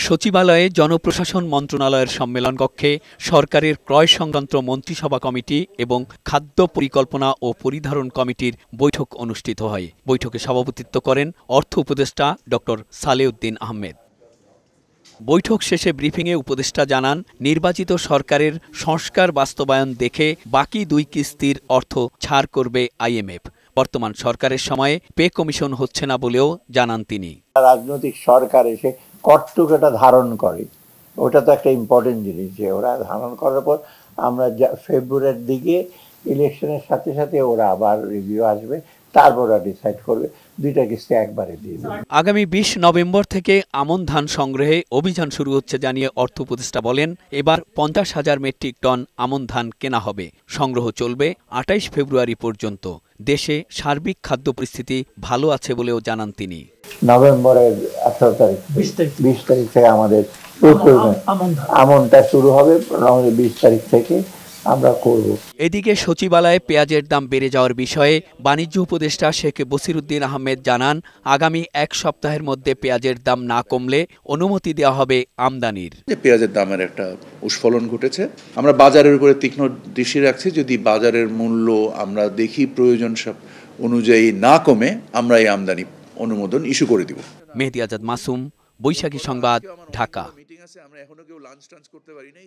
সচিবালয়ে জনপ্রশাসন মন্ত্রণালয়ের সম্মেলন কক্ষে সরকারের ক্রয় সংক্রান্ত মন্ত্রিসভা কমিটি এবং খাদ্য পরিকল্পনা ও পরিধারণ কমিটির বৈঠক অনুষ্ঠিত হয়। বৈঠকে সভাপতিত্ব করেন অর্থ উপদেষ্টা ড. সালেউদ্দিন আহমেদ। বৈঠক শেষে ব্রিফিংয়ে উপদেষ্টা জানান, নির্বাচিত সরকারের সংস্কার বাস্তবায়ন দেখে বাকি 2 কিস্তির অর্থ ছাড় করবে IMF। বর্তমান সরকারের সময়ে পে কমিশন হচ্ছে না বলেও জানান তিনি। রাজনৈতিক সরকার এসে কর্তৃত্বটা ধারণ করে, ওটা তো একটা ইম্পর্টেন্ট জিনিস, যে ওরা ধারণ করার পর আমরা ফেব্রুয়ারির দিকে ইলেকশনের সাথে সাথে ওরা আবার রিভিউ আসবে, তারপর ওরা ডিসাইড করবে 2টা কিস্তি একবারে দিয়ে দেবে। আগামী 20 নভেম্বর থেকে আমন ধান সংগ্রহে অভিযান শুরু হচ্ছে জানিয়ে অর্থ উপদেষ্টা বলেন, এবার 50,000 মেট্রিক টন আমন ধান কেনা হবে। সংগ্রহ চলবে 28 ফেব্রুয়ারি পর্যন্ত। দেশে সার্বিক খাদ্য পরিস্থিতি ভালো আছে বলেও জানান তিনি। নভেম্বরের 18 তারিখ 20 তারিখ থেকে আমাদের আমনটা শুরু হবে, 20 তারিখ থেকে আমরা করব। এদিকে সচিবালয়ে পেঁয়াজের দাম বেড়ে যাওয়ার বিষয়ে বাণিজ্য উপদেষ্টা শেখ বসিরুদ্দিন আহমেদ জানান, আগামী 1 সপ্তাহের মধ্যে পেঁয়াজের দাম না কমলে অনুমতি দেওয়া হবে আমদানির। পেঁয়াজের দামের একটা উস্ফলন ঘটেছে, আমরা বাজারের উপরে তীক্ষ্ণ দৃষ্টি রাখছি। যদি বাজারের মূল্য আমরা দেখি প্রয়োজন অনুযায়ী না কমে, আমরা এই আমদানি অনুমোদন ইস্যু করে দিব। মেহেদী আজাদ মাসুম, বৈশাখী সংবাদ, ঢাকা। আমরা এখনো কেউ লাঞ্চ টাঞ্চ করতে পারি নাই।